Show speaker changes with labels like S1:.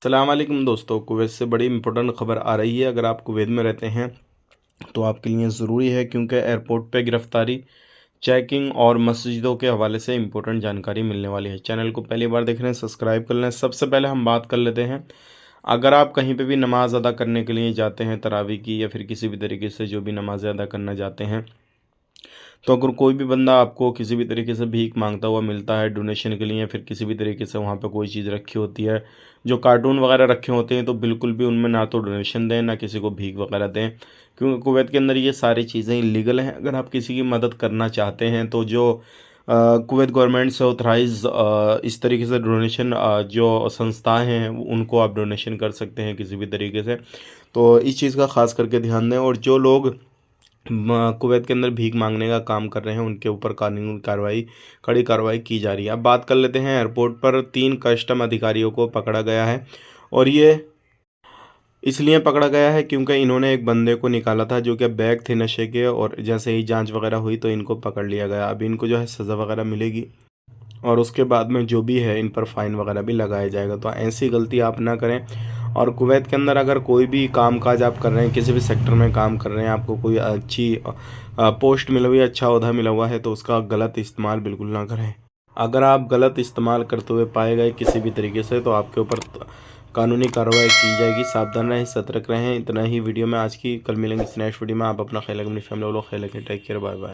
S1: सलाम वालेकुम दोस्तों, कुवैत से बड़ी इंपॉर्टेंट खबर आ रही है। अगर आप कुवैत में रहते हैं तो आपके लिए ज़रूरी है, क्योंकि एयरपोर्ट पे गिरफ्तारी, चेकिंग और मस्जिदों के हवाले से इंपॉर्टेंट जानकारी मिलने वाली है। चैनल को पहली बार देख रहे हैं, सब्सक्राइब कर लें। सबसे पहले हम बात कर लेते हैं, अगर आप कहीं पे भी नमाज़ अदा करने के लिए जाते हैं, तरावी की या फिर किसी भी तरीके से जो भी नमाज़ें अदा करना जाते हैं, तो अगर कोई भी बंदा आपको किसी भी तरीके से भीख मांगता हुआ मिलता है डोनेशन के लिए, या फिर किसी भी तरीके से वहाँ पे कोई चीज़ रखी होती है, जो कार्टून वगैरह रखे होते हैं, तो बिल्कुल भी उनमें ना तो डोनेशन दें ना किसी को भीख वगैरह दें, क्योंकि कुवैत के अंदर ये सारी चीज़ें इलीगल हैं। अगर आप किसी की मदद करना चाहते हैं तो जो कुवैत गवर्नमेंट से ऑथराइज इस तरीके से डोनेशन जो संस्थाएं हैं उनको आप डोनेशन कर सकते हैं किसी भी तरीके से। तो इस चीज़ का ख़ास करके ध्यान दें, और जो लोग कुवैत के अंदर भीख मांगने का काम कर रहे हैं उनके ऊपर कानूनी कार्रवाई, कड़ी कार्रवाई की जा रही है। अब बात कर लेते हैं, एयरपोर्ट पर 3 कस्टम अधिकारियों को पकड़ा गया है, और ये इसलिए पकड़ा गया है क्योंकि इन्होंने एक बंदे को निकाला था जो कि बैग थे नशे के, और जैसे ही जांच वगैरह हुई तो इनको पकड़ लिया गया। अब इनको जो है सज़ा वगैरह मिलेगी, और उसके बाद में जो भी है इन पर फ़ाइन वगैरह भी लगाया जाएगा। तो ऐसी गलती आप ना करें। और कुवैत के अंदर अगर कोई भी काम काज आप कर रहे हैं, किसी भी सेक्टर में काम कर रहे हैं, आपको कोई अच्छी पोस्ट मिला हुई है, अच्छा ओहदा मिला हुआ है, तो उसका गलत इस्तेमाल बिल्कुल ना करें। अगर आप गलत इस्तेमाल करते हुए पाए गए किसी भी तरीके से, तो आपके ऊपर कानूनी कार्रवाई की जाएगी। सावधान रहें, सतर्क रहें। इतना ही वीडियो में आज की, कल मिलेंगे इस नेक्स्ट वीडियो में। आप अपना ख्याल रखें, अपनी फैमिली वालों का ख्याल रखें। Take care, bye bye.